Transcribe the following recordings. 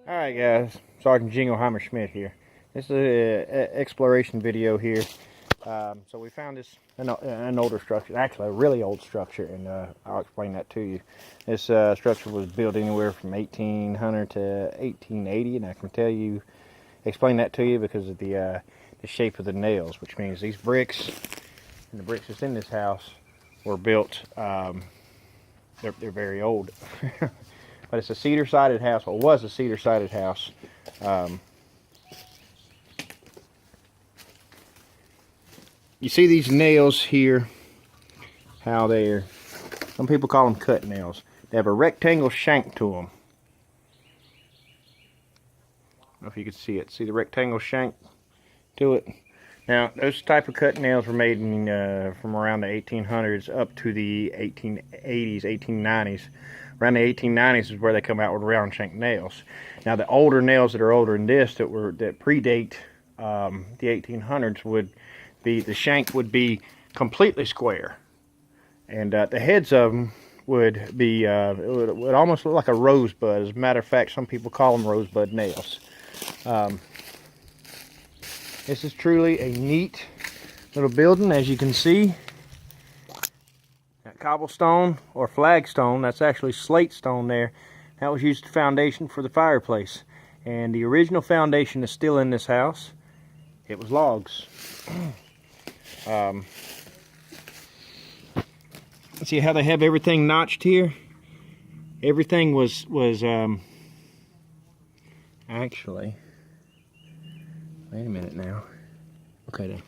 Alright guys, Sergeant Jingleheimer Schmidt here. This is an exploration video here. So we found this, an older structure, actually a really old structure, and I'll explain that to you. This structure was built anywhere from 1800 to 1880, and I can explain that to you because of the shape of the nails, which means these bricks and the bricks that's in this house were built, they're very old. But it's a cedar-sided house. Well, it was a cedar-sided house. You see these nails here, how some people call them cut nails. They have a rectangle shank to them. I don't know if you can see it. See the rectangle shank to it? Now, those type of cut nails were made from around the 1800s up to the 1880s, 1890s. Around the 1890s is where they come out with round shank nails. Now, the older nails that are older than this, that predate the 1800s, would be, the shank would be completely square, and the heads of them would be it would almost look like a rosebud. As a matter of fact, some people call them rosebud nails. This is truly a neat little building, as you can see. That cobblestone or flagstone, that's actually slate stone there. That was used as the foundation for the fireplace. And the original foundation is still in this house. It was logs. See how they have everything notched here? Everything was actually, wait a minute now. Okay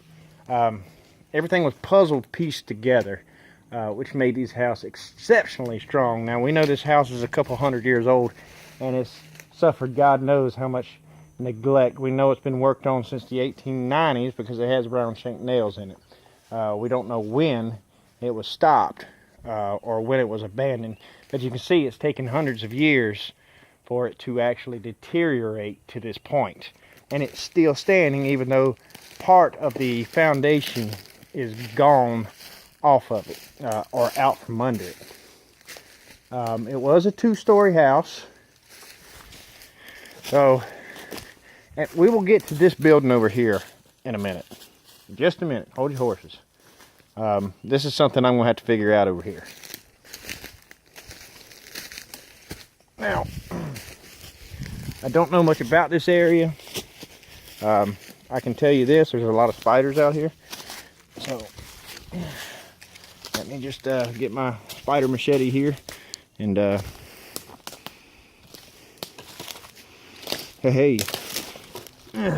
then. Everything was puzzled, pieced together, which made these houses exceptionally strong. Now, we know this house is a couple hundred years old, and it's suffered God knows how much neglect. We know it's been worked on since the 1890s because it has round shank nails in it. We don't know when it was stopped or when it was abandoned, but you can see it's taken hundreds of years for it to actually deteriorate to this point. And it's still standing, even though part of the foundation is gone off of it, or out from under it. It was a two-story house. So, and we will get to this building over here in a minute. Just a minute. Hold your horses. This is something I'm going to have to figure out over here. Now, I don't know much about this area. I can tell you this, there's a lot of spiders out here. So, let me just get my spider machete here. And, hey,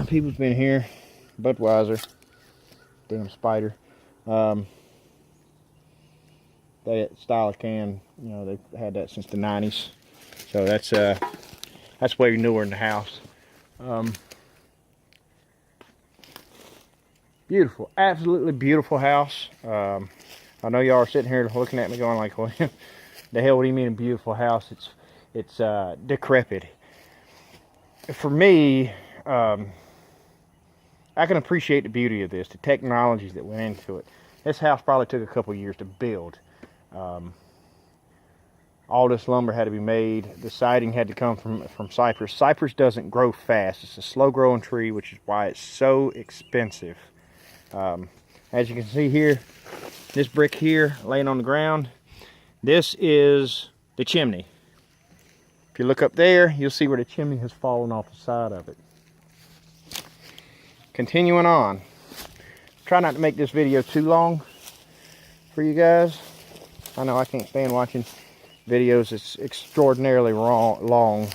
people's been here. Budweiser. Damn spider. That style of can, you know, they've had that since the 90s. So that's way newer in the house. Beautiful, absolutely beautiful house. I know y'all are sitting here looking at me going like, well, the hell, what do you mean a beautiful house? It's decrepit. For me, I can appreciate the beauty of this, the technologies that went into it. This house probably took a couple years to build. All this lumber had to be made. The siding had to come from cypress. Cypress doesn't grow fast. It's a slow-growing tree, which is why it's so expensive. As you can see here, this brick here laying on the ground, this is the chimney. If you look up there, you'll see where the chimney has fallen off the side of it. Continuing on. Try not to make this video too long for you guys. I know I can't stand watching videos that's extraordinarily long.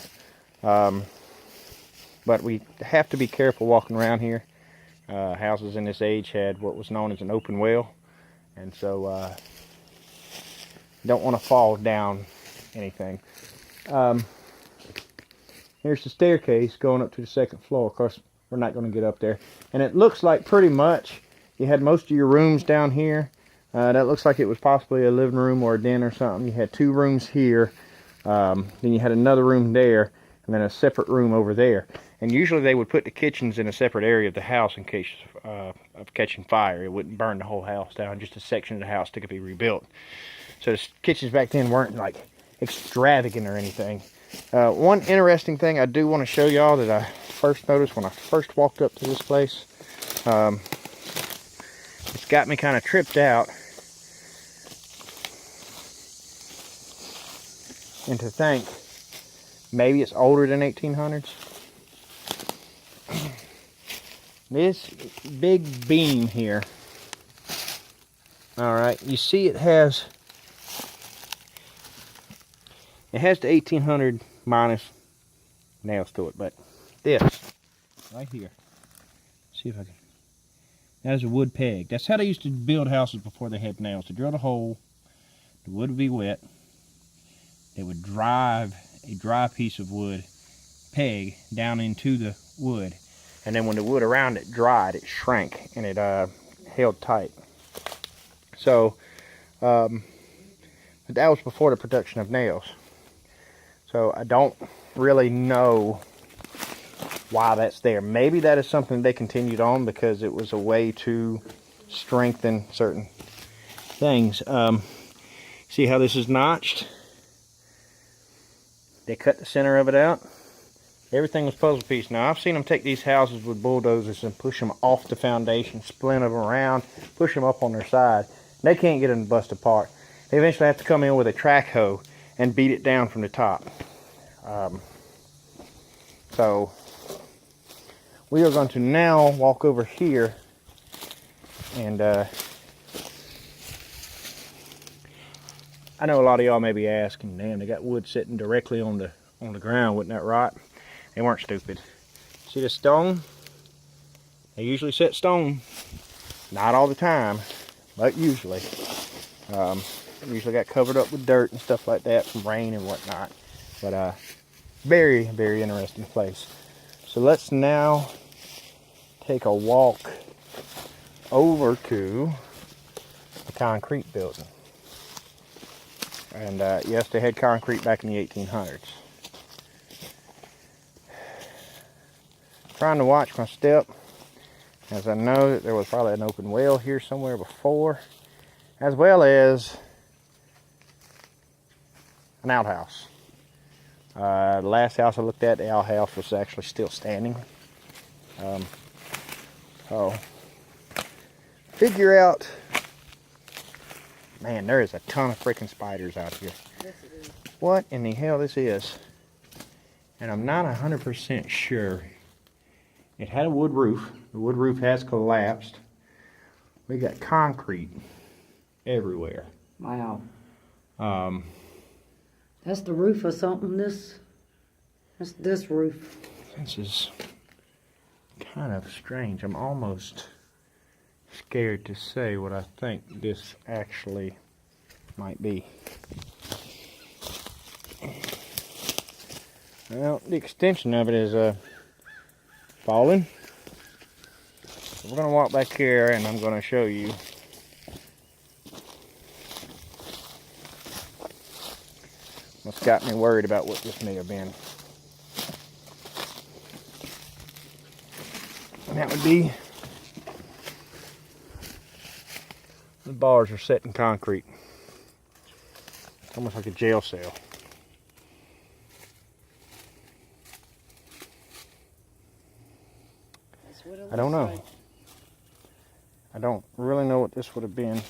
But we have to be careful walking around here. Houses in this age had what was known as an open well, and so don't want to fall down anything. Here's the staircase going up to the second floor. Of course, we're not going to get up there, and it looks like pretty much you had most of your rooms down here. That looks like it was possibly a living room or a den or something. You had two rooms here, then you had another room there, and then a separate room over there. And usually they would put the kitchens in a separate area of the house in case of catching fire. It wouldn't burn the whole house down, just a section of the house that could be rebuilt. So the kitchens back then weren't like extravagant or anything. One interesting thing I do want to show y'all that I first noticed when I first walked up to this place. It's got me kind of tripped out. And to think, maybe it's older than 1800s. This big beam here. All right, you see it has the 1800 minus nails to it, but this right here. See if I can. That is a wood peg. That's how they used to build houses before they had nails. They drilled a hole, the wood would be wet. They would drive a dry piece of wood peg down into the wood, and then when the wood around it dried, it shrank and it held tight. So, but that was before the production of nails. So I don't really know why that's there. Maybe that is something they continued on because it was a way to strengthen certain things. See how this is notched? They cut the center of it out. Everything was puzzle piece. Now I've seen them take these houses with bulldozers and push them off the foundation, splint them around, push them up on their side. They can't get them to bust apart. They eventually have to come in with a track hoe and beat it down from the top. So we are going to now walk over here and I know a lot of y'all may be asking, damn, they got wood sitting directly on the ground, wouldn't that right? They weren't stupid. See the stone? They usually set stone. Not all the time, but usually. Usually got covered up with dirt and stuff like that from rain and whatnot. But very, very interesting place. So let's now take a walk over to the concrete building. And yes, they had concrete back in the 1800s. Trying to watch my step, as I know that there was probably an open well here somewhere before, as well as an outhouse. The last house I looked at, the outhouse was actually still standing. So figure out, man, there is a ton of freaking spiders out here. Yes, it is. What in the hell this is? And I'm not 100% sure. It had a wood roof. The wood roof has collapsed. We got concrete everywhere. Wow. That's the roof or something. That's this roof. This is kind of strange. I'm almost scared to say what I think this actually might be. Well, the extension of it is falling. So we're going to walk back here and I'm going to show you what's got me worried about what this may have been. And that would be the bars are set in concrete. It's almost like a jail cell. I don't know. I don't really know what this would have been.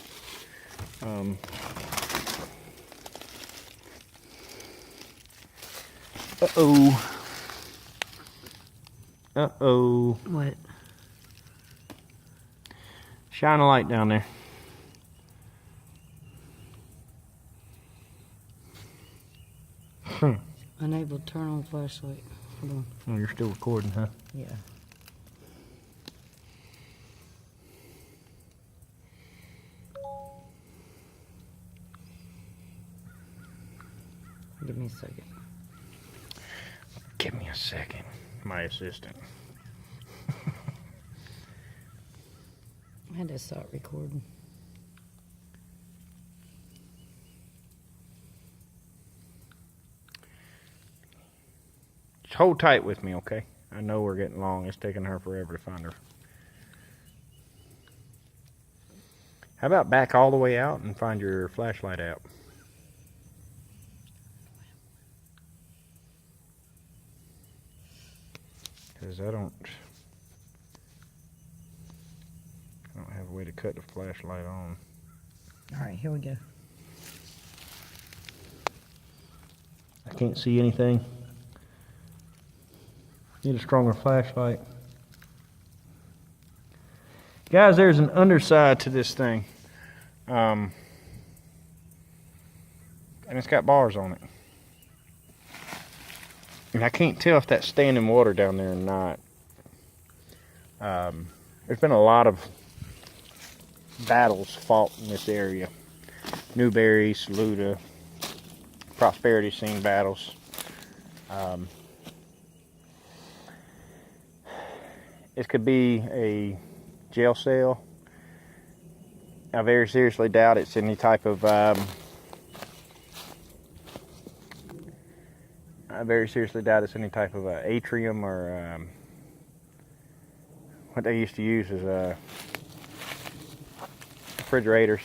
Uh-oh. Uh-oh. What? Shine a light down there. Unable to turn on flashlight. Hold on. Oh, you're still recording, huh? Yeah. Give me a second. Give me a second, my assistant. I had to start recording. Just hold tight with me, okay? I know we're getting long. It's taking her forever to find her. How about back all the way out and find your flashlight out? because I don't have a way to cut the flashlight on. All right, here we go. I can't see anything. Need a stronger flashlight. Guys, there's an underside to this thing. And it's got bars on it. And I can't tell if that's standing water down there or not. There's been a lot of battles fought in this area. Newberry, Saluda, Prosperity scene battles. This could be a jail cell. I very seriously doubt it's any type of atrium or what they used to use as refrigerators,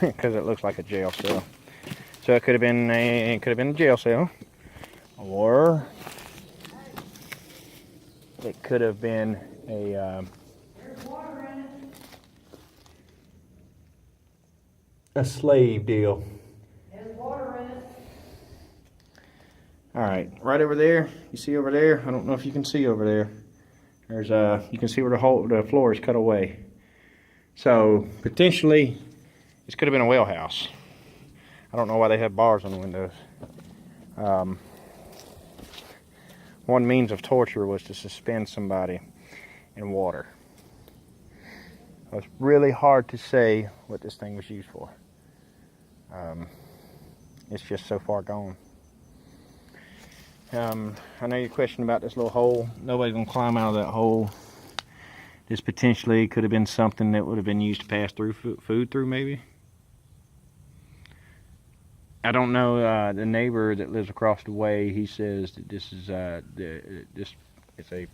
because it looks like a jail cell. So it could have been a jail cell, or it could have been a slave deal. There's water in it. All right, right over there. You see over there? I don't know if you can see over there. There's you can see where the floor is cut away. So potentially, this could have been a well house. I don't know why they have bars on the windows. One means of torture was to suspend somebody in water. It's really hard to say what this thing was used for. It's just so far gone. I know your question about this little hole. Nobody's gonna climb out of that hole. This potentially could have been something that would have been used to pass through food through, maybe. I don't know. The neighbor that lives across the way, he says that this is it's a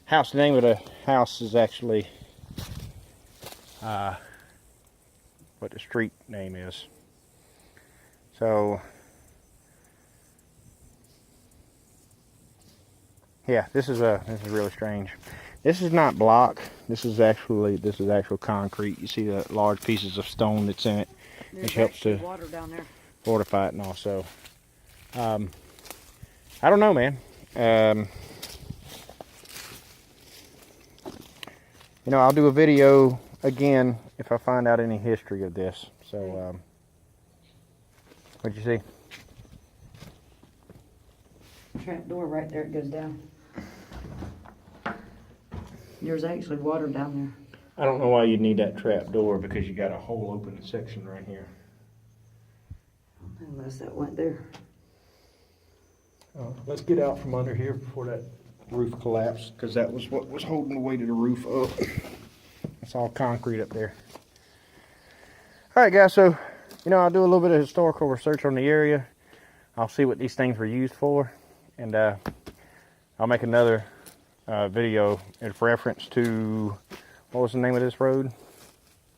house. The name of the house is actually what the street name is. So yeah, this is really strange. This is not block. This is actual concrete. You see the large pieces of stone that's in it, which helps to water down there. Fortify it. And also, I don't know, man. You know, I'll do a video again if I find out any history of this. So, what'd you see? Trap door right there, it goes down. There's actually water down there. I don't know why you'd need that trap door, because you got a hole open section right here. Unless that went there. Let's get out from under here before that roof collapsed, because that was what was holding the weight of the roof up. It's all concrete up there. All right, guys, so, you know, I'll do a little bit of historical research on the area. I'll see what these things were used for, and I'll make another video in reference to, what was the name of this road?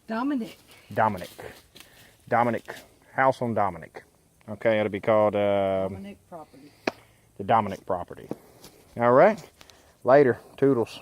Dominick. Dominick. House on Dominick. Okay, it'll be called Dominick property. the Dominick property. All right, later, toodles.